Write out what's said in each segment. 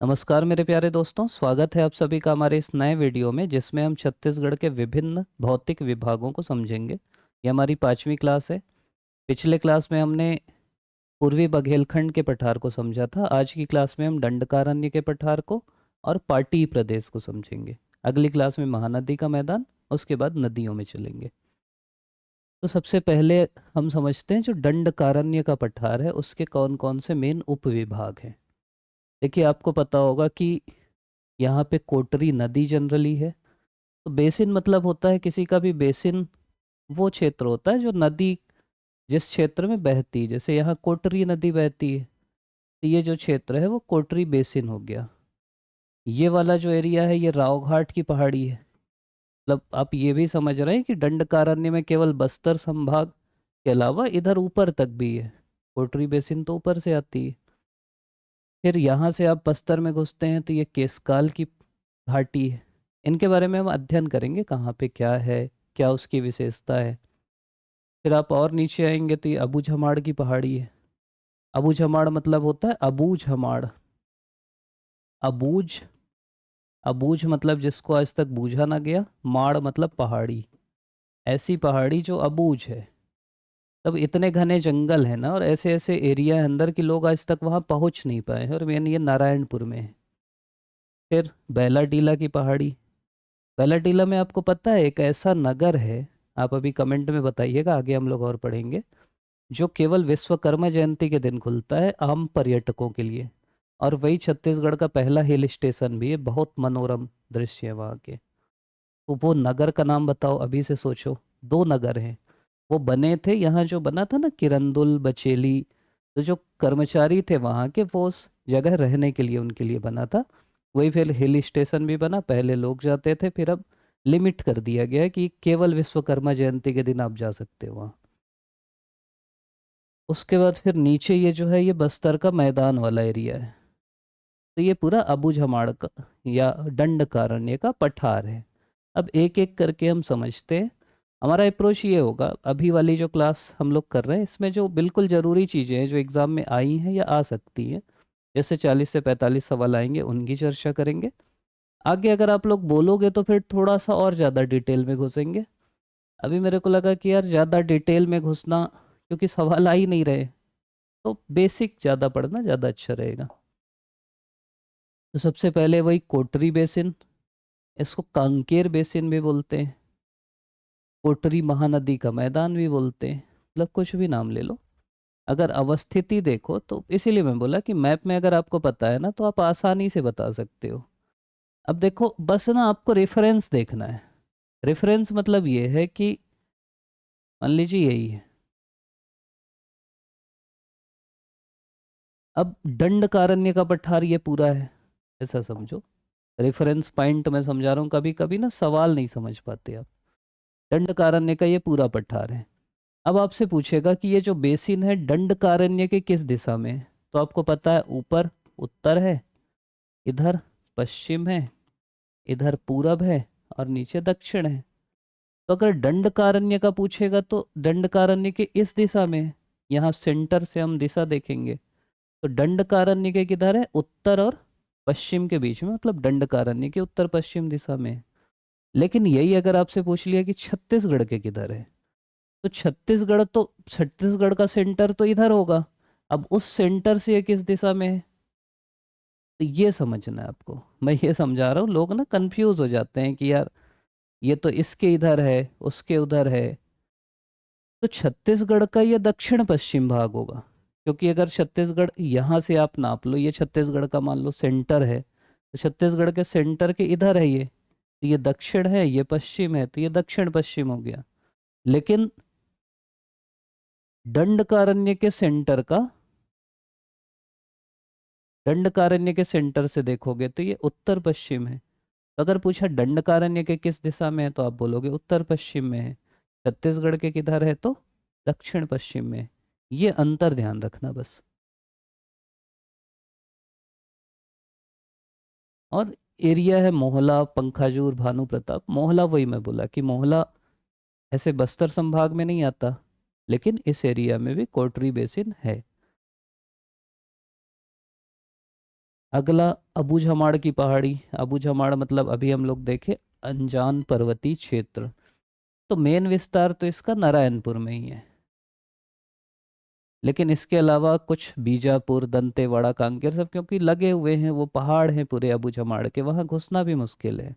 नमस्कार मेरे प्यारे दोस्तों, स्वागत है आप सभी का हमारे इस नए वीडियो में जिसमें हम छत्तीसगढ़ के विभिन्न भौतिक विभागों को समझेंगे। ये हमारी 5वीं क्लास है। पिछले क्लास में हमने पूर्वी बघेलखंड के पठार को समझा था। आज की क्लास में हम दंडकारण्य के पठार को और पाटी प्रदेश को समझेंगे। अगली क्लास में महानदी का मैदान, उसके बाद नदियों में चलेंगे। तो सबसे पहले हम समझते हैं जो दंडकारण्य का पठार है उसके कौन कौन से मेन उपविभाग हैं। देखिए, आपको पता होगा कि यहाँ पे कोटरी नदी जनरली है। तो बेसिन मतलब होता है किसी का भी बेसिन, वो क्षेत्र होता है जो नदी जिस क्षेत्र में बहती है। जैसे यहाँ कोटरी नदी बहती है, तो ये जो क्षेत्र है वो कोटरी बेसिन हो गया। ये वाला जो एरिया है ये राव घाट की पहाड़ी है। मतलब आप ये भी समझ रहे हैं कि दंडकारण्य में केवल बस्तर संभाग के अलावा इधर ऊपर तक भी है। कोटरी बेसिन तो ऊपर से आती है। फिर यहाँ से आप बस्तर में घुसते हैं तो ये केसकाल की घाटी है। इनके बारे में हम अध्ययन करेंगे, कहाँ पे क्या है, क्या उसकी विशेषता है। फिर आप और नीचे आएंगे तो ये अबू झमाड़ की पहाड़ी है। अबू झमाड़ मतलब होता है अबूझ हमाड़। अबूझ, अबूझ मतलब जिसको आज तक बूझा ना गया, माड़ मतलब पहाड़ी। ऐसी पहाड़ी जो अबूझ है। तब इतने घने जंगल है ना, और ऐसे ऐसे एरिया है अंदर कि लोग आज तक वहाँ पहुँच नहीं पाए हैं, और मेन ये नारायणपुर में है। फिर बैला टीला की पहाड़ी। बैला टीला में आपको पता है एक ऐसा नगर है, आप अभी कमेंट में बताइएगा, आगे हम लोग और पढ़ेंगे, जो केवल विश्वकर्मा जयंती के दिन खुलता है आम पर्यटकों के लिए। और वही छत्तीसगढ़ का पहला हिल स्टेशन भी है। बहुत मनोरम दृश्य है वहाँ के। तो वो नगर का नाम बताओ, अभी से सोचो। दो नगर हैं, वो बने थे। यहाँ जो बना था ना किरंदुल बचेली, तो जो कर्मचारी थे वहाँ के, वो उस जगह रहने के लिए उनके लिए बना था। वही फिर हिल स्टेशन भी बना। पहले लोग जाते थे, फिर अब लिमिट कर दिया गया है कि केवल विश्वकर्मा जयंती के दिन आप जा सकते हो वहाँ। उसके बाद फिर नीचे ये जो है ये बस्तर का मैदान वाला एरिया है। तो ये पूरा अबू झमाड़ का या दंडकारण्य का पठार है। अब एक एक करके हम समझते हैं। हमारा अप्रोच ये होगा, अभी वाली जो क्लास हम लोग कर रहे हैं इसमें जो बिल्कुल ज़रूरी चीज़ें हैं जो एग्ज़ाम में आई हैं या आ सकती हैं, जैसे 40 से 45 सवाल आएंगे, उनकी चर्चा करेंगे। आगे अगर आप लोग बोलोगे तो फिर थोड़ा सा और ज़्यादा डिटेल में घुसेंगे। अभी मेरे को लगा कि यार ज़्यादा डिटेल में घुसना, क्योंकि सवाल आ ही नहीं रहे, तो बेसिक ज़्यादा पढ़ना ज़्यादा अच्छा रहेगा। तो सबसे पहले वही कोटरी बेसिन, इसको कांकेर बेसिन भी बोलते हैं, कोटरी महानदी का मैदान भी बोलते हैं। मतलब कुछ भी नाम ले लो। अगर अवस्थिति देखो तो इसीलिए मैं बोला कि मैप में अगर आपको पता है ना तो आप आसानी से बता सकते हो। अब देखो, बस ना आपको रेफरेंस देखना है। रेफरेंस मतलब ये है कि मान लीजिए यही है। अब दंडकारण्य का पठार ये पूरा है, ऐसा समझो। रेफरेंस पॉइंट मैं समझा रहा हूँ, कभी कभी ना सवाल नहीं समझ पाते आप। दंडकारण्य का ये पूरा पठार है। अब आपसे पूछेगा कि ये जो बेसिन है दंडकारण्य के किस दिशा में है, तो आपको पता है ऊपर उत्तर है, इधर पश्चिम है, इधर पूरब है, और नीचे दक्षिण है। तो अगर दंडकारण्य का पूछेगा तो दंडकारण्य के इस दिशा में है। यहाँ सेंटर से हम दिशा देखेंगे तो दंडकारण्य के किधर है, उत्तर और पश्चिम के बीच में, मतलब दंडकारण्य के उत्तर पश्चिम दिशा में है। लेकिन यही अगर आपसे पूछ लिया कि छत्तीसगढ़ के किधर है, तो छत्तीसगढ़ का सेंटर तो इधर होगा। अब उस सेंटर से ये किस दिशा में है, तो ये समझना है आपको। मैं ये समझा रहा हूँ, लोग ना कंफ्यूज हो जाते हैं कि यार ये तो इसके इधर है, उसके उधर है। तो छत्तीसगढ़ का ये दक्षिण पश्चिम भाग होगा, क्योंकि अगर छत्तीसगढ़ यहाँ से आप नाप लो, ये छत्तीसगढ़ का मान लो सेंटर है, तो छत्तीसगढ़ के सेंटर के इधर है ये, तो ये दक्षिण है, ये पश्चिम है, तो ये दक्षिण पश्चिम हो गया। लेकिन दंडकारण्य के सेंटर का, दंडकारण्य के सेंटर से देखोगे तो ये उत्तर पश्चिम है। अगर पूछा दंडकारण्य के किस दिशा में है तो आप बोलोगे उत्तर पश्चिम में है। छत्तीसगढ़ के किधर है तो दक्षिण पश्चिम में है। ये अंतर ध्यान रखना बस। और एरिया है मोहला, पंखाजूर, भानु प्रताप। मोहला वही मैं बोला कि मोहला ऐसे बस्तर संभाग में नहीं आता, लेकिन इस एरिया में भी कोटरी बेसिन है। अगला अबूझमाड़ की पहाड़ी। अबूझमाड़ मतलब अभी हम लोग देखे अनजान पर्वतीय क्षेत्र। तो मेन विस्तार तो इसका नारायणपुर में ही है, लेकिन इसके अलावा कुछ बीजापुर, दंतेवाड़ा, कांकेर सब क्योंकि लगे हुए हैं, वो पहाड़ हैं पूरे अबूझमाड़ के, वहाँ घुसना भी मुश्किल है।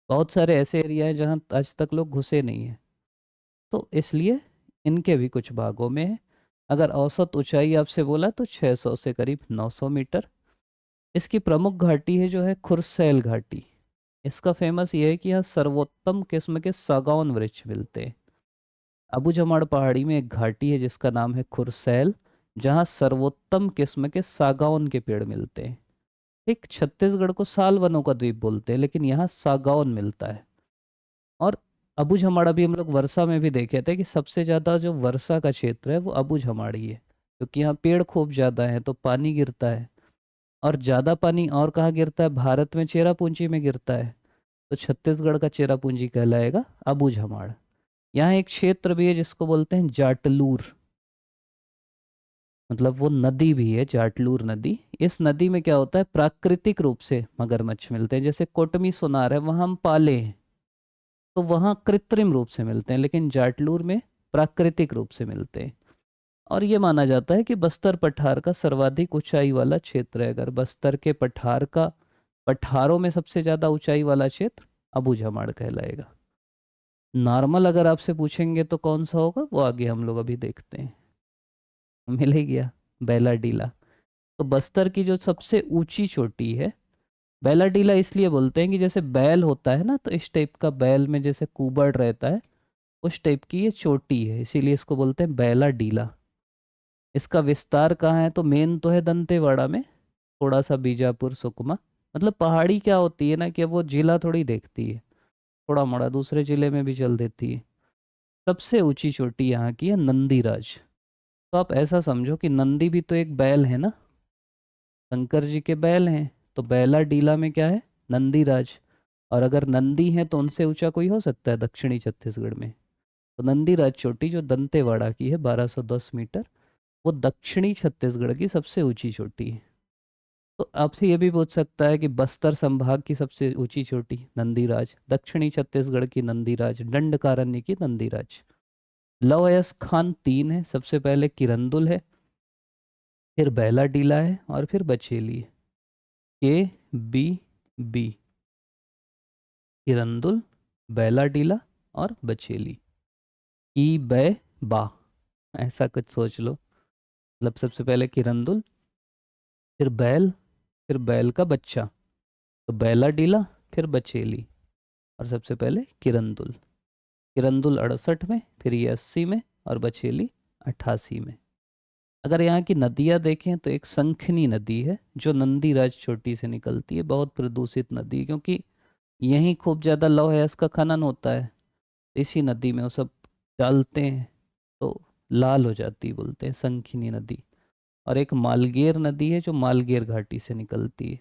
बहुत सारे ऐसे एरिया हैं जहाँ आज तक लोग घुसे नहीं हैं, तो इसलिए इनके भी कुछ भागों में है। अगर औसत ऊंचाई आपसे बोला तो 600 से करीब 900 मीटर। इसकी प्रमुख घाटी है जो है खुरसैल घाटी। इसका फेमस ये है कि यहाँ सर्वोत्तम किस्म के सागौन वृक्ष मिलते हैं। अबूझमाड़ पहाड़ी में एक घाटी है जिसका नाम है खुरसैल, जहाँ सर्वोत्तम किस्म के सागौन के पेड़ मिलते हैं। एक छत्तीसगढ़ को साल वनों का द्वीप बोलते हैं, लेकिन यहाँ सागौन मिलता है। और अबूझमाड़ भी हम लोग वर्षा में भी देखे थे कि सबसे ज़्यादा जो वर्षा का क्षेत्र है वो अबूझमाड़ ही है, क्योंकि यहाँ पेड़ खूब ज़्यादा है तो पानी गिरता है। और ज़्यादा पानी और कहाँ गिरता है? भारत में चेरापूंजी में गिरता है। तो छत्तीसगढ़ का चेरापूंजी कहलाएगा अबूझमाड़। यहाँ एक क्षेत्र भी है जिसको बोलते हैं जाटलूर, मतलब वो नदी भी है जाटलूर नदी। इस नदी में क्या होता है, प्राकृतिक रूप से मगरमच्छ मिलते हैं। जैसे कोटमी सोनार है वहाँ हम पाले हैं, तो वहाँ कृत्रिम रूप से मिलते हैं, लेकिन जाटलूर में प्राकृतिक रूप से मिलते हैं। और ये माना जाता है कि बस्तर पठार का सर्वाधिक ऊंचाई वाला क्षेत्र है। अगर बस्तर के पठार का, पठारों में सबसे ज्यादा ऊंचाई वाला क्षेत्र अबूझमाड़ कहलाएगा। नॉर्मल अगर आपसे पूछेंगे तो कौन सा होगा, वो आगे हम लोग अभी देखते हैं। मिल ही गया, बैलाडीला। तो बस्तर की जो सबसे ऊंची चोटी है, बैलाडीला इसलिए बोलते हैं कि जैसे बैल होता है ना, तो इस टाइप का बैल में जैसे कुबड़ रहता है, उस टाइप की ये चोटी है, इसीलिए इसको बोलते हैं बैलाडीला। इसका विस्तार कहाँ है? तो मेन तो है दंतेवाड़ा में, थोड़ा सा बीजापुर, सुकमा। मतलब पहाड़ी क्या होती है ना कि वो जिला थोड़ी देखती है, थोड़ा मोड़ा दूसरे जिले में भी चल देती है। सबसे ऊंची चोटी यहाँ की है नंदीराज। तो आप ऐसा समझो कि नंदी भी तो एक बैल है ना, शंकर जी के बैल हैं। तो बैला डीला में क्या है? नंदीराज। और अगर नंदी है तो उनसे ऊंचा कोई हो सकता है दक्षिणी छत्तीसगढ़ में? तो नंदीराज चोटी जो दंतेवाड़ा की है 1210 मीटर, वो दक्षिणी छत्तीसगढ़ की सबसे ऊंची चोटी है। तो आपसे ये भी पूछ सकता है कि बस्तर संभाग की सबसे ऊंची चोटी नंदीराज, दक्षिणी छत्तीसगढ़ की नंदीराज, दंडकारण्य की नंदीराज। लौह अयस्क खान तीन है, सबसे पहले किरंदुल है, फिर बैलाडीला है, और फिर बचेली है। के बी बी, किरंदुल, बैलाडीला और बचेली। की बै बा, ऐसा कुछ सोच लो। मतलब सबसे पहले किरंदुल, फिर बैल, फिर बैल का बच्चा, तो बैलाडीला, फिर बचेली, और सबसे पहले किरंदुल। किरंदुल 68 में, फिर ये 80 में, और बछेली 88 में। अगर यहाँ की नदियाँ देखें तो एक संखनी नदी है जो नंदीराज चोटी से निकलती है, बहुत प्रदूषित नदी है, क्योंकि यहीं खूब ज़्यादा लौह अयस्क का खनन होता है। इसी नदी में वो सब डालते हैं तो लाल हो जाती, बोलते हैं संखनी नदी। और एक मालगेर नदी है जो मालगेर घाटी से निकलती है।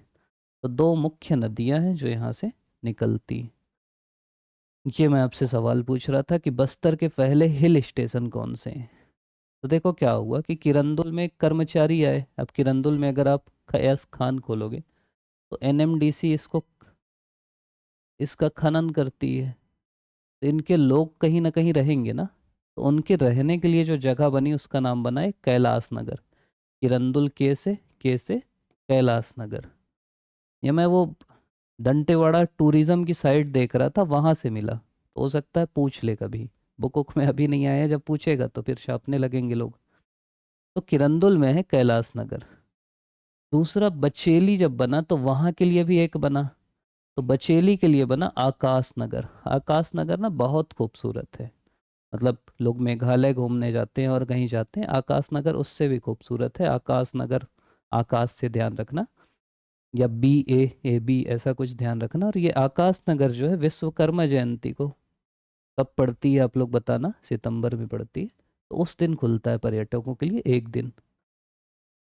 तो दो मुख्य नदियाँ हैं जो यहाँ से निकलती हैं। ये मैं आपसे सवाल पूछ रहा था कि बस्तर के पहले हिल स्टेशन कौन से हैं। तो देखो क्या हुआ कि किरंदुल में एक कर्मचारी आए। अब किरंदुल में अगर आप खयास खान खोलोगे तो एनएमडीसी इसको, इसका खनन करती है। तो इनके लोग कहीं ना कहीं रहेंगे ना, तो उनके रहने के लिए जो जगह बनी उसका नाम बना है कैलाश नगर। किरंदुल के से कैलाश नगर। ये मैं वो दंतेवाड़ा टूरिज्म की साइट देख रहा था, वहां से मिला, तो हो सकता है पूछ ले कभी। बुक उक में अभी नहीं आया, जब पूछेगा तो फिर छापने लगेंगे लोग। तो किरंदुल में है कैलाश नगर। दूसरा बचेली जब बना तो वहां के लिए भी एक बना, तो बचेली के लिए बना आकाश नगर। आकाश नगर ना बहुत खूबसूरत है, मतलब लोग मेघालय घूमने जाते हैं और कहीं जाते हैं, आकाश नगर उससे भी खूबसूरत है। आकाश नगर, आकाश से ध्यान रखना, या BAAB ऐसा कुछ ध्यान रखना। और ये आकाश नगर जो है विश्वकर्मा जयंती को कब पड़ती है आप लोग बताना, सितंबर में पड़ती है, तो उस दिन खुलता है पर्यटकों के लिए एक दिन।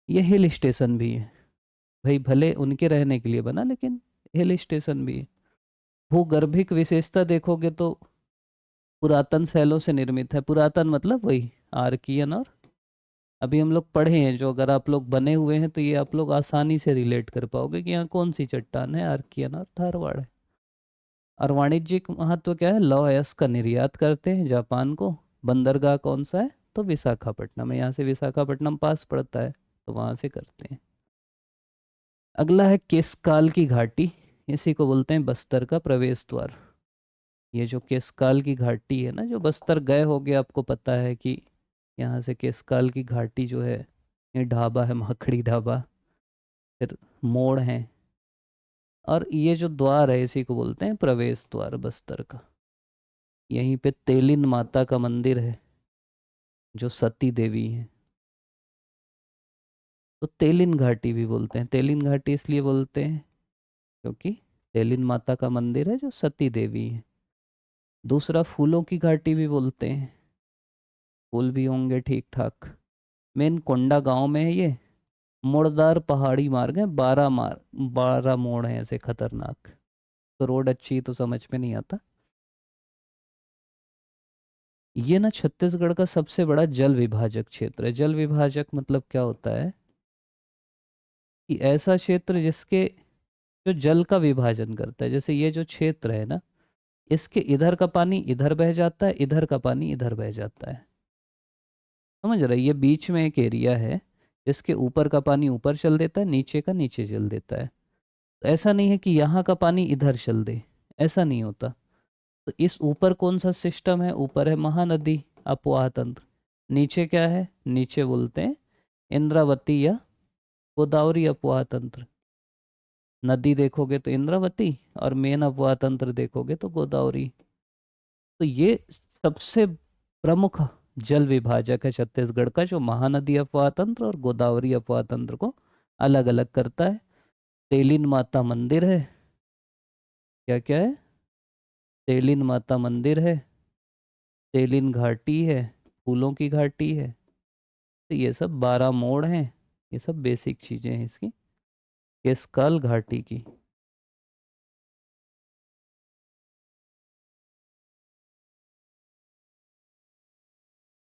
ये हिल स्टेशन भी है भाई, भले उनके रहने के लिए बना लेकिन हिल स्टेशन भी है। भूगर्भिक विशेषता देखोगे तो पुरातन शैलों से निर्मित है। पुरातन मतलब वही आर्कियन और अभी हम लोग पढ़े हैं जो, अगर आप लोग बने हुए हैं तो ये आप लोग आसानी से रिलेट कर पाओगे कि यहाँ कौन सी चट्टान है, आर्कियन और धारवाड़ है। और वाणिज्यिक महत्व क्या है, लौह अयस्क का निर्यात करते हैं जापान को। बंदरगाह कौन सा है, तो विशाखापट्टनम है, यहाँ से विशाखापट्टनम पास पड़ता है तो वहाँ से करते हैं। अगला है केसकाल की घाटी, इसी को बोलते हैं बस्तर का प्रवेश द्वार। ये जो केसकाल की घाटी है ना, जो बस्तर गए होगे आपको पता है कि यहाँ से केसकाल की घाटी जो है, ये ढाबा है माखड़ी ढाबा, फिर मोड़ है, और ये जो द्वार है इसी को बोलते हैं प्रवेश द्वार बस्तर का। यहीं पे तेलिन माता का मंदिर है जो सती देवी है, तो तेलिन घाटी भी बोलते हैं। तेलिन घाटी इसलिए बोलते हैं क्योंकि तेलिन माता का मंदिर है जो सती देवी है। दूसरा फूलों की घाटी भी बोलते हैं, फूल भी होंगे ठीक ठाक। मेन कोंडा गांव में है ये। मोड़दार पहाड़ी मार्ग है, 12 मोड़ हैं ऐसे खतरनाक, तो रोड अच्छी तो समझ में नहीं आता। ये ना छत्तीसगढ़ का सबसे बड़ा जल विभाजक क्षेत्र है। जल विभाजक मतलब क्या होता है कि ऐसा क्षेत्र जिसके, जो जल का विभाजन करता है। जैसे ये जो क्षेत्र है ना, इसके इधर का पानी इधर बह जाता है, इधर का पानी इधर बह जाता है। समझ रहे, ये बीच में एक एरिया है जिसके ऊपर का पानी ऊपर चल देता है, नीचे का नीचे चल देता है। तो ऐसा नहीं है कि यहाँ का पानी इधर चल दे, ऐसा नहीं होता। तो इस ऊपर कौन सा सिस्टम है, ऊपर है महानदी अपवाह तंत्र। नीचे क्या है, नीचे बोलते हैं इंद्रावती या गोदावरी अपवाह तंत्र। नदी देखोगे तो इंद्रावती, और मेन अपवाह तंत्र देखोगे तो गोदावरी। तो ये सबसे प्रमुख जल विभाजक है छत्तीसगढ़ का, जो महानदी अपवाह तंत्र और गोदावरी अपवाह तंत्र को अलग अलग करता है। तेलिन माता मंदिर है, क्या क्या है, तेलिन माता मंदिर है, तेलिन घाटी है, फूलों की घाटी है, तो ये सब 12 मोड़ हैं। ये सब बेसिक चीजें हैं इसकी, केसकाल घाटी की।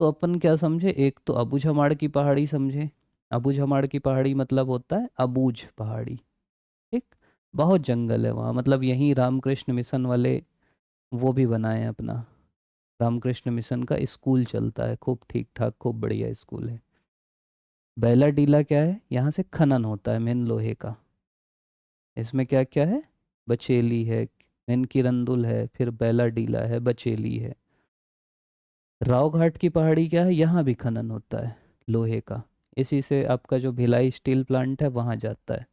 तो अपन क्या समझे, एक तो अबूझमाड़ की पहाड़ी समझे। अबूझमाड़ की पहाड़ी मतलब होता है अबूझ पहाड़ी। ठीक, बहुत जंगल है वहाँ, मतलब यहीं रामकृष्ण मिशन वाले वो भी बनाए हैं अपना। रामकृष्ण मिशन का स्कूल चलता है खूब ठीक ठाक, खूब बढ़िया स्कूल है। बैला डीला क्या है, यहाँ से खनन होता है मेन लोहे का। इसमें क्या क्या है, बचेली है, मेन किरंदुल है, फिर बैला डीला है, बचेली है। राव घाट की पहाड़ी क्या है, यहाँ भी खनन होता है लोहे का। इसी से आपका जो भिलाई स्टील प्लांट है वहाँ जाता है।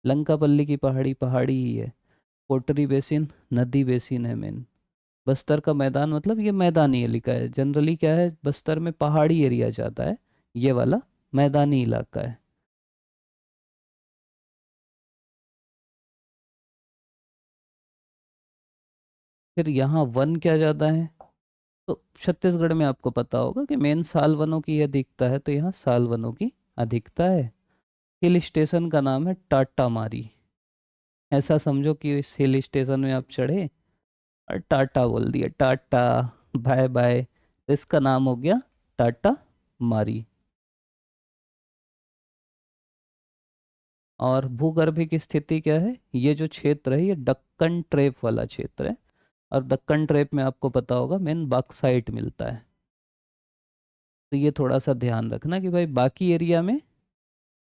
लंकापल्ली की पहाड़ी पहाड़ी ही है। कोटरी बेसिन नदी बेसिन है मेन। बस्तर का मैदान मतलब ये मैदानी इलाका है। जनरली क्या है, बस्तर में पहाड़ी एरिया ज़्यादा है, ये वाला मैदानी इलाका है। फिर यहाँ वन क्या ज़्यादा है, तो छत्तीसगढ़ में आपको पता होगा कि मेन साल वनों की अधिकता है, तो यहाँ साल वनों की अधिकता है। हिल स्टेशन का नाम है टाटा मारी। ऐसा समझो कि इस हिल स्टेशन में आप चढ़े और टाटा बोल दिया, टाटा बाय बाय, तो इसका नाम हो गया टाटा मारी। और भूगर्भिक स्थिति क्या है, ये जो क्षेत्र है ये दक्कन ट्रेप वाला क्षेत्र है। और दक्कन ट्रेप में आपको पता होगा मेन बॉक्साइट मिलता है। तो ये थोड़ा सा ध्यान रखना कि भाई बाकी एरिया में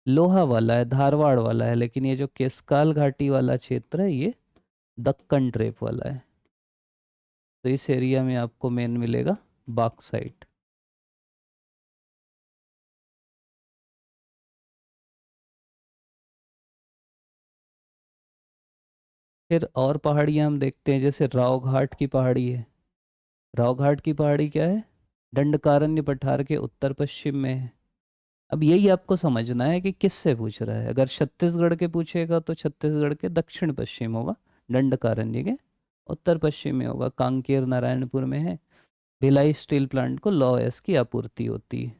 लोहा वाला है, धारवाड़ वाला है, लेकिन ये जो केसकाल घाटी वाला क्षेत्र है ये दक्कन ट्रेप वाला है। तो इस एरिया में आपको मेन मिलेगा बॉक्साइट। फिर और पहाड़ियाँ हम देखते हैं, जैसे राव घाट की पहाड़ी है। राव घाट की पहाड़ी क्या है, दंडकारण्य पठार के उत्तर पश्चिम में है। अब यही आपको समझना है कि किससे पूछ रहा है। अगर छत्तीसगढ़ के पूछेगा तो छत्तीसगढ़ के दक्षिण पश्चिम होगा, दंडकारण्य के उत्तर पश्चिम में होगा, कांकेर नारायणपुर में है। भिलाई स्टील प्लांट को लौह अयस्क की आपूर्ति होती है।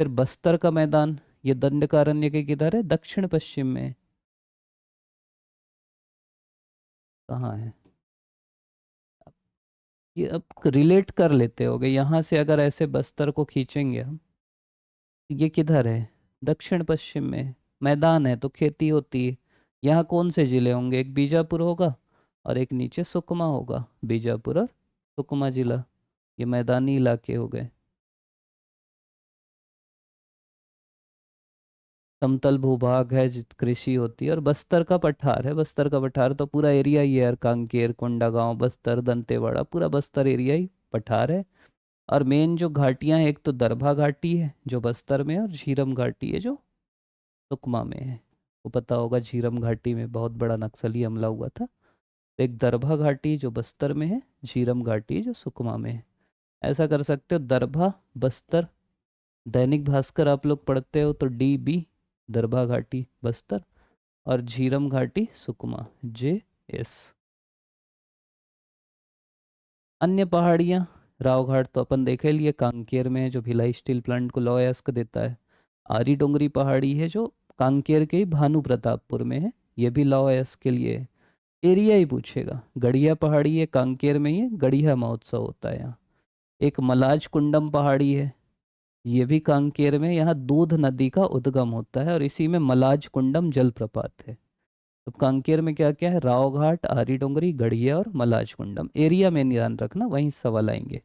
फिर बस्तर का मैदान, ये दंडकारण्य के किधर है, दक्षिण पश्चिम में है। कहाँ है, ये अब रिलेट कर लेते होगे यहाँ से, अगर ऐसे बस्तर को खींचेंगे हम, ये किधर है? दक्षिण पश्चिम में। मैदान है तो खेती होती है। यहाँ कौन से जिले होंगे? एक बीजापुर होगा और एक नीचे सुकमा होगा। बीजापुर और सुकमा जिला, ये मैदानी इलाके हो गए। समतल भूभाग है, कृषि होती है। और बस्तर का पठार है। बस्तर का पठार तो पूरा एरिया ही है यार, कांकेर, कोंडागांव, बस्तर, दंतेवाड़ा, पूरा बस्तर एरिया ही पठार है। और मेन जो घाटियां हैं, एक तो दरभा घाटी है जो बस्तर में है, और झीरम घाटी है जो सुकमा में है। वो पता होगा, झीरम घाटी में बहुत बड़ा नक्सली हमला हुआ था। तो एक दरभा घाटी जो बस्तर में है, झीरम घाटी जो सुकमा में है। ऐसा कर सकते हो, दरभा, बस्तर, दैनिक भास्कर आप लोग पढ़ते हो तो DB, दरभा घाटी बस्तर, और झीरम घाटी सुकमा, JS। अन्य पहाड़ियाँ, राव घाट तो अपन देखे लिए, कांकेर में है जो भिलाई स्टील प्लांट को लौह अयस्क देता है। आरी डोंगरी पहाड़ी है जो कांकेर के ही भानु प्रतापपुर में है, ये भी लौह अयस्क के लिए है। एरिया ही पूछेगा। गढ़िया पहाड़ी है, कांकेर में ही है, गढ़िया महोत्सव होता है यहाँ। एक मलाज कुंडम पहाड़ी है, ये भी कांकेर में, यहाँ दूध नदी का उद्गम होता है और इसी में मलाज कुंडम जलप्रपात है। तो कांकेर में क्या क्या है? राव घाट, आरी डोंगरी, गढ़िया और मलाज कुंडम। एरिया में ध्यान रखना, वहीं सवाल आएंगे।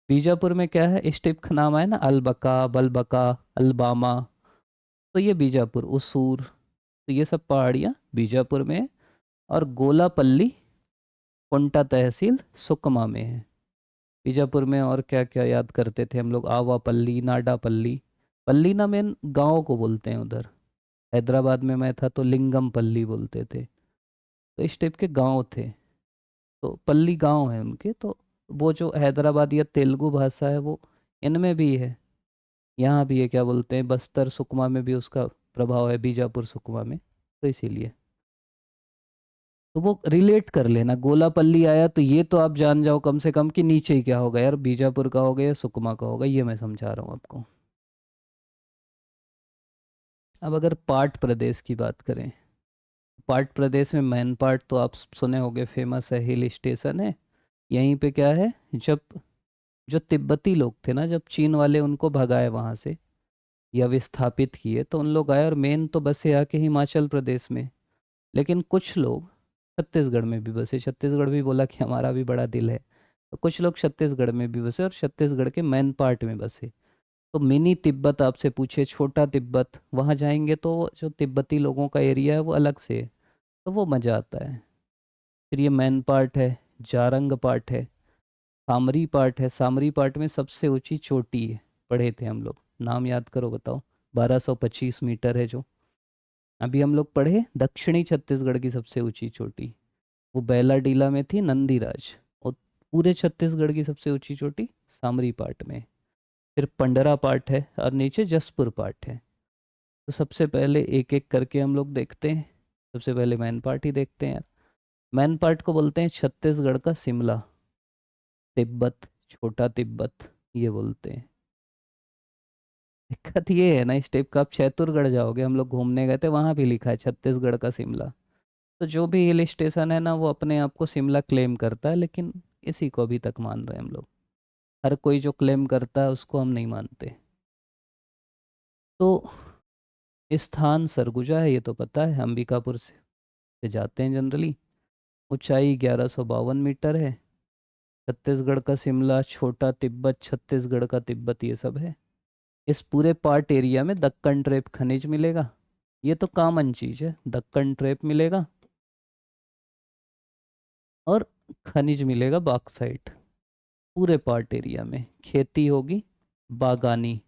बीजापुर में क्या है? इस टाइप का नाम है ना, अलबका, बलबका, अलबामा, तो ये बीजापुर, उसूर, तो ये सब पहाड़ियाँ बीजापुर में है। और गोलापल्ली, कोंटा तहसील, सुकमा में है। बीजापुर में और क्या क्या याद करते थे हम लोग? आवापल्ली, नाडापल्ली। पल्ली ना मेन गाँव को बोलते हैं उधर। हैदराबाद में मैं था तो लिंगम पल्ली बोलते थे। तो इस टाइप के गांव थे। तो पल्ली गांव है उनके। तो वो जो हैदराबाद या तेलुगु भाषा है वो इनमें भी है, यहाँ भी है। क्या बोलते हैं, बस्तर सुकमा में भी उसका प्रभाव है, बीजापुर सुकमा में। तो इसीलिए तो वो रिलेट कर लेना। गोलापल्ली आया तो ये तो आप जान जाओ कम से कम कि नीचे ही क्या होगा यार, बीजापुर का होगा या सुकमा का होगा, ये मैं समझा रहा हूँ आपको। अब अगर पाट प्रदेश की बात करें, पाट प्रदेश में मैन पाट तो आप सुने होंगे, फेमस है, हिल स्टेशन है। यहीं पे क्या है, जब जो तिब्बती लोग थे ना, जब चीन वाले उनको भगाए वहाँ से या विस्थापित किए, तो उन लोग आए और मेन तो बसे आके हिमाचल प्रदेश में। लेकिन कुछ लोग छत्तीसगढ़ में भी बसे। छत्तीसगढ़ भी बोला कि हमारा भी बड़ा दिल है, तो कुछ लोग छत्तीसगढ़ में भी बसे और छत्तीसगढ़ के मैन पार्ट में बसे। तो मिनी तिब्बत आपसे पूछे, छोटा तिब्बत, वहाँ जाएंगे तो जो तिब्बती लोगों का एरिया है वो अलग से है, तो वो मज़ा आता है। फिर ये मैन पार्ट है, जारंग पार्ट है, सामरी पार्ट है। सामरी पार्ट में सबसे ऊंची चोटी है, पढ़े थे हम लोग, नाम याद करो बताओ। 1225 मीटर है जो। अभी हम लोग पढ़े दक्षिणी छत्तीसगढ़ की सबसे ऊंची चोटी, वो बैलाडीला में थी, नंदीराज। और पूरे छत्तीसगढ़ की सबसे ऊंची चोटी सामरी पार्ट में। फिर पंडरा पार्ट है और नीचे जसपुर पार्ट है। तो सबसे पहले एक एक करके हम लोग देखते हैं। सबसे पहले मैन पार्ट ही देखते हैं यार। मैन पार्ट को बोलते हैं छत्तीसगढ़ का शिमला, तिब्बत, छोटा तिब्बत, ये बोलते हैं। दिक्कत ये है ना, इस टाइप का आप चैतुरगढ़ जाओगे, हम लोग घूमने गए थे, वहाँ भी लिखा है छत्तीसगढ़ का शिमला। तो जो भी हिल स्टेशन है ना, वो अपने आप को शिमला क्लेम करता है, लेकिन इसी को अभी तक मान रहे हैं हम लोग। हर कोई जो क्लेम करता है उसको हम नहीं मानते। तो स्थान सरगुजा है, ये तो पता है, अंबिकापुर से जाते हैं जनरली। ऊंचाई 1152 मीटर है। छत्तीसगढ़ का शिमला, छोटा तिब्बत, छत्तीसगढ़ का तिब्बत, ये सब है। इस पूरे पार्ट एरिया में दक्कन ट्रेप खनिज मिलेगा। ये तो कॉमन चीज है, दक्कन ट्रेप मिलेगा और खनिज मिलेगा बॉक्साइट। पूरे पार्ट एरिया में खेती होगी, बागानी।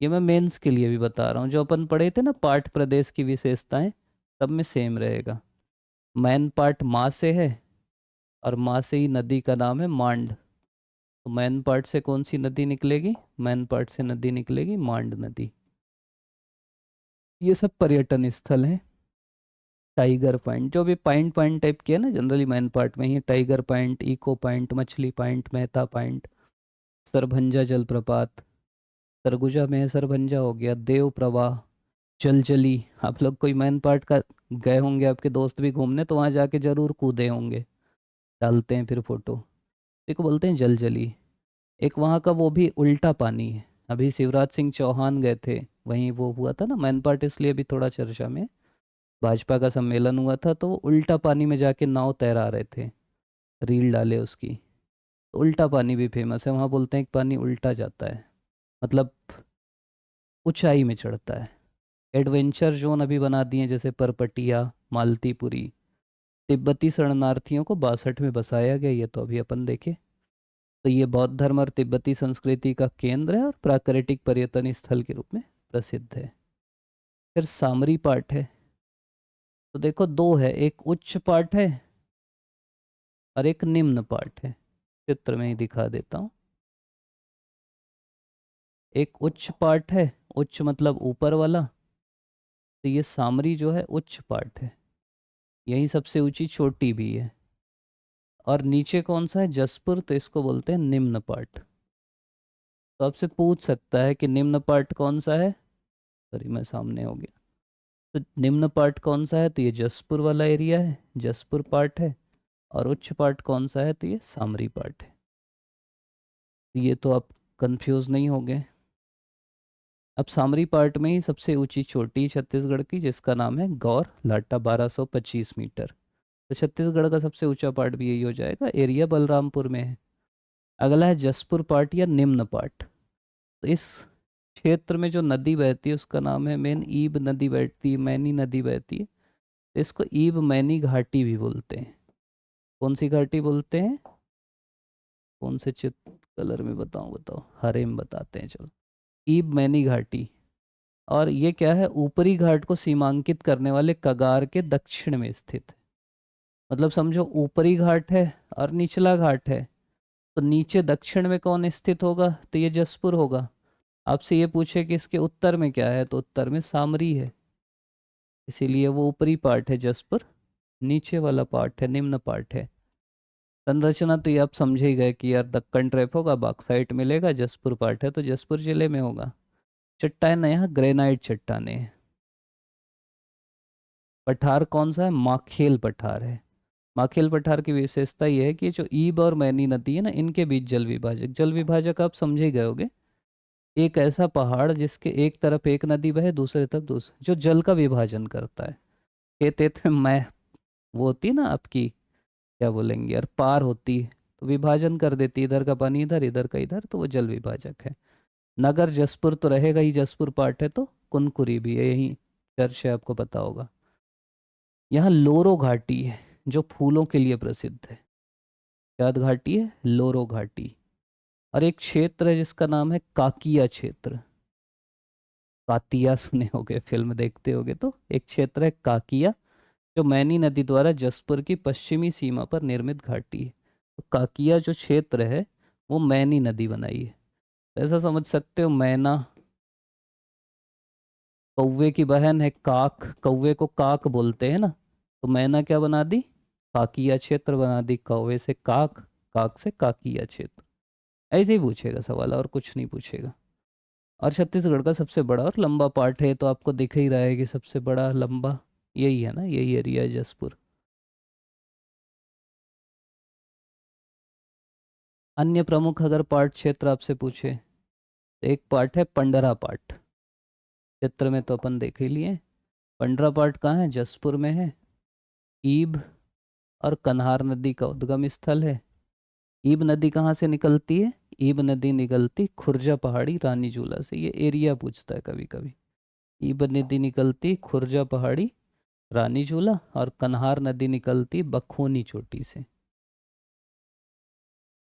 ये मैं मेंस के लिए भी बता रहा हूँ, जो अपन पढ़े थे ना पार्ट प्रदेश की विशेषताएं, सब में सेम रहेगा। मैन पार्ट माँ से है और माँ से ही नदी का नाम है मांड। तो मैन पार्ट से कौन सी नदी निकलेगी? मैन पार्ट से नदी निकलेगी मांड नदी। ये सब पर्यटन स्थल हैं। टाइगर पॉइंट, जो भी पॉइंट पॉइंट टाइप के है ना, जनरली मैन पार्ट में ही, टाइगर पॉइंट, इको पॉइंट, मछली पॉइंट, मेहता पॉइंट, सरभंजा जलप्रपात, सरगुजा में है, सरभंजा हो गया, देव प्रवाह, जलजली। आप लोग कोई मैन पार्ट का गए होंगे, आपके दोस्त भी घूमने, तो वहाँ जाके जरूर कूदे होंगे, डालते हैं फिर फोटो। एक बोलते हैं जलजली। एक वहाँ का वो भी उल्टा पानी है, अभी शिवराज सिंह चौहान गए थे, वहीं वो हुआ था ना मैनपाट, इसलिए भी थोड़ा चर्चा में। भाजपा का सम्मेलन हुआ था तो वो उल्टा पानी में जाके नाव तैरा रहे थे, रील डाले उसकी। तो उल्टा पानी भी फेमस है वहाँ, बोलते हैं कि पानी उल्टा जाता है, मतलब ऊंचाई में चढ़ता है। एडवेंचर जोन अभी बना दिए जैसे परपटिया, मालतीपुरी। तिब्बती शरणार्थियों को 62 में बसाया गया, ये तो अभी अपन देखे। तो ये बौद्ध धर्म और तिब्बती संस्कृति का केंद्र है और प्राकृतिक पर्यटन स्थल के रूप में प्रसिद्ध है। फिर सामरी पाठ है। तो देखो दो है, एक उच्च पाठ है और एक निम्न पाठ है। चित्र में ही दिखा देता हूँ। एक उच्च पाठ है, उच्च मतलब ऊपर वाला। तो ये सामरी जो है उच्च पाठ है, यही सबसे ऊंची चोटी भी है। और नीचे कौन सा है, जसपुर, तो इसको बोलते हैं निम्न पाठ। तो आपसे पूछ सकता है कि निम्न पाठ कौन सा है। सॉरी, मैं सामने हो गया। तो निम्न पाठ कौन सा है, तो ये जसपुर वाला एरिया है, जसपुर पाठ है। और उच्च पाठ कौन सा है, तो ये सामरी पाठ है। तो ये तो आप कंफ्यूज नहीं हो गए। अब सामरी पार्ट में ही सबसे ऊंची चोटी छत्तीसगढ़ की, जिसका नाम है गौर लाटा, 1225 मीटर। तो छत्तीसगढ़ का सबसे ऊंचा पार्ट भी यही हो जाएगा, एरिया बलरामपुर में है। अगला है जसपुर पार्ट या निम्न पार्ट। तो इस क्षेत्र में जो नदी बहती है उसका नाम है मेन, ईब नदी बहती है, मैनी नदी बहती है। तो इसको ईब मैनी घाटी भी बोलते हैं। कौन सी घाटी बोलते हैं, कौन से चित्र कलर में बताऊं, बताओ, हरे में बताते हैं चलो। ईब मैनी घाटी। और ये क्या है, ऊपरी घाट को सीमांकित करने वाले कगार के दक्षिण में स्थित है। मतलब समझो ऊपरी घाट है और निचला घाट है, तो नीचे दक्षिण में कौन स्थित होगा, तो ये जसपुर होगा। आपसे ये पूछे कि इसके उत्तर में क्या है, तो उत्तर में सामरी है, इसीलिए वो ऊपरी पार्ट है जसपुर, नीचे वाला पार्ट है निम्न पार्ट है। संरचना तो ये आप समझे ही गए कि यार दक्कन ट्रैप होगा, बॉक्साइट मिलेगा, जसपुर पार्ट है तो जसपुर जिले में होगा। चट्टान यहाँ ग्रेनाइट चट्टाने हैं। पठार कौन सा है, माखेल पठार है। माखेल पठार की विशेषता यह है कि जो ईब और मैनी नदी है ना, इनके बीच जल विभाजक, जल विभाजक आप समझे ही गए होगे। एक ऐसा पहाड़ जिसके एक तरफ एक नदी बहे, दूसरे तरफ दूसरी, जो जल का विभाजन करता है। खेत एत में मैं, वो होती है ना आपकी, क्या बोलेंगे यार, पार होती है, तो विभाजन कर देती है, इधर का पानी इधर, इधर का इधर, तो वो जल विभाजक है। नगर जसपुर तो रहेगा ही, जसपुर पार्ट है, तो कुनकुरी भी है, यही चर्च है, आपको पता होगा। यहाँ लोरो घाटी है जो फूलों के लिए प्रसिद्ध है। क्या घाटी है, लोरो घाटी। और एक क्षेत्र है जिसका नाम है काकिया क्षेत्र। कातिया सुने होगे, फिल्म देखते होगे, तो एक क्षेत्र है काकिया, जो मैनी नदी द्वारा जसपुर की पश्चिमी सीमा पर निर्मित घाटी है। तो काकिया जो क्षेत्र है वो मैनी नदी बनाई है। तो ऐसा समझ सकते हो, मैना कौवे की बहन है, काक, कौवे को काक बोलते हैं ना, तो मैना क्या बना दी, काकिया क्षेत्र बना दी, कौवे से काक, काक से काकिया क्षेत्र। ऐसे ही पूछेगा सवाल, और कुछ नहीं पूछेगा। और छत्तीसगढ़ का सबसे बड़ा और लंबा पार्ट है, तो आपको दिख ही रहा है कि सबसे बड़ा लंबा यही है ना, यही एरिया है जसपुर। अन्य प्रमुख अगर पार्ट क्षेत्र आपसे पूछे, तो एक पार्ट है पंडरा पार्ट। क्षेत्र में तो अपन देख ही लिए। पंडरा पार्ट कहाँ है, जसपुर में है। ईब और कन्हार नदी का उद्गम स्थल है। ईब नदी कहाँ से निकलती है, ईब नदी निकलती खुर्जा पहाड़ी रानी झूला से, ये एरिया पूछता है कभी कभी। ईब नदी निकलती खुर्जा पहाड़ी रानी झूला, और कन्हार नदी निकलती बखोनी चोटी से।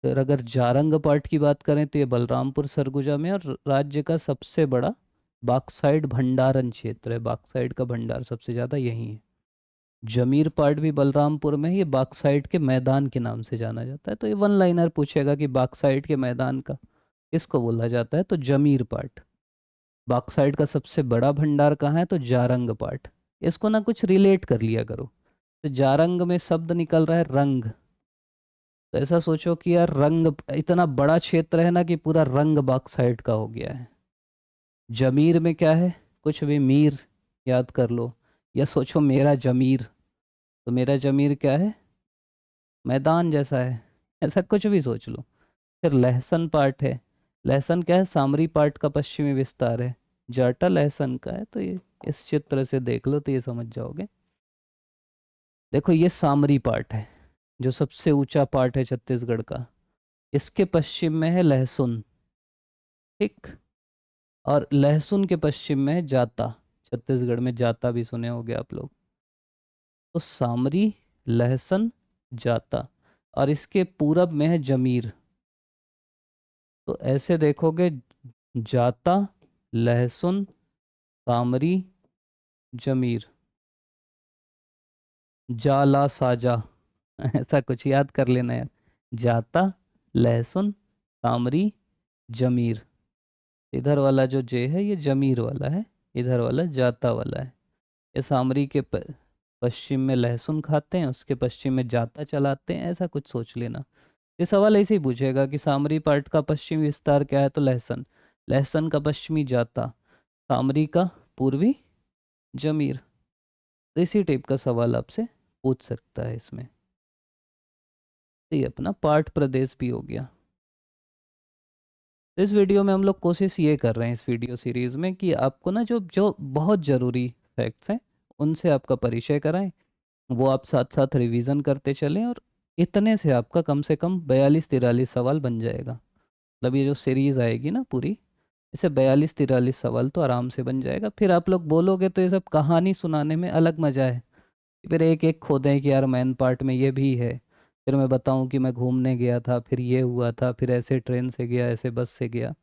फिर अगर जारंग पार्ट की बात करें तो ये बलरामपुर सरगुजा में, और राज्य का सबसे बड़ा बॉक्साइट भंडारण क्षेत्र है, बॉक्साइट का भंडार सबसे ज़्यादा यहीं है। जमीर पार्ट भी बलरामपुर में है, ये बॉक्साइट के मैदान के नाम से जाना जाता है। तो ये वन लाइनर पूछेगा कि बॉक्साइट के मैदान का किसको बोला जाता है, तो जमीर पार्ट। बॉक्साइट का सबसे बड़ा भंडार कहाँ है, तो जारंग पार्ट। इसको ना कुछ रिलेट कर लिया करो। तो जारंग में शब्द निकल रहा है रंग, तो ऐसा सोचो कि यार रंग इतना बड़ा क्षेत्र है ना कि पूरा रंग बॉक्साइट का हो गया है। जमीर में क्या है, कुछ भी मीर याद कर लो, या सोचो मेरा जमीर, तो मेरा जमीर क्या है, मैदान जैसा है, ऐसा कुछ भी सोच लो। फिर लहसन पार्ट है। लहसन क्या है, सामरी पार्ट का पश्चिमी विस्तार है। जाटा लहसन का है, तो ये इस चित्र से देख लो तो ये समझ जाओगे। देखो ये सामरी पार्ट है, जो सबसे ऊंचा पार्ट है छत्तीसगढ़ का। इसके पश्चिम में है लहसुन, ठीक। और लहसुन के पश्चिम में है जाता। छत्तीसगढ़ में जाता भी सुने होंगे आप लोग। तो सामरी, लहसुन, जाता, और इसके पूरब में है जमीर। तो ऐसे देखोगे, जाता, लहसुन, सामरी, जमीर, जाला साजा। ऐसा कुछ याद कर लेना यार। जाता, लहसुन, सामरी, जमीर। इधर वाला जो जे है ये जमीर वाला है, इधर वाला जाता वाला है। ये सामरी के पश्चिम में लहसुन खाते हैं, उसके पश्चिम में जाता चलाते हैं, ऐसा कुछ सोच लेना। ये सवाल ऐसे ही पूछेगा कि सामरी पार्ट का पश्चिमी विस्तार क्या है, तो लहसुन। लहसुन का पश्चिमी जाता, सामरी का पूर्वी जमीर। तो इसी टाइप का सवाल आपसे पूछ सकता है इसमें। तो ये अपना पार्ट प्रदेश भी हो गया। तो इस वीडियो में हम लोग कोशिश ये कर रहे हैं इस वीडियो सीरीज़ में कि आपको ना जो जो बहुत ज़रूरी फैक्ट्स हैं उनसे आपका परिचय कराएं, वो आप साथ साथ रिवीजन करते चलें, और इतने से आपका कम से कम 42-43 सवाल बन जाएगा। मतलब ये जो सीरीज़ आएगी ना पूरी, इसे 42-43 सवाल तो आराम से बन जाएगा। फिर आप लोग बोलोगे तो ये सब कहानी सुनाने में अलग मज़ा है। फिर एक एक खोदें कि यार मैन पार्ट में ये भी है, फिर मैं बताऊं कि मैं घूमने गया था, फिर ये हुआ था, फिर ऐसे ट्रेन से गया, ऐसे बस से गया।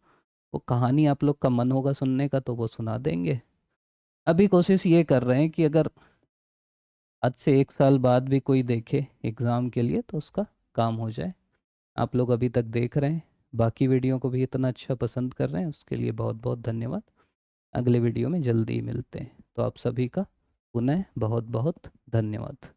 वो कहानी आप लोग का मन होगा सुनने का तो वो सुना देंगे। अभी कोशिश ये कर रहे हैं कि अगर आज से 1 साल बाद भी कोई देखे एग्ज़ाम के लिए तो उसका काम हो जाए। आप लोग अभी तक देख रहे हैं, बाकी वीडियो को भी इतना अच्छा पसंद कर रहे हैं, उसके लिए बहुत बहुत धन्यवाद। अगले वीडियो में जल्दी ही मिलते हैं। तो आप सभी का पुनः बहुत बहुत धन्यवाद।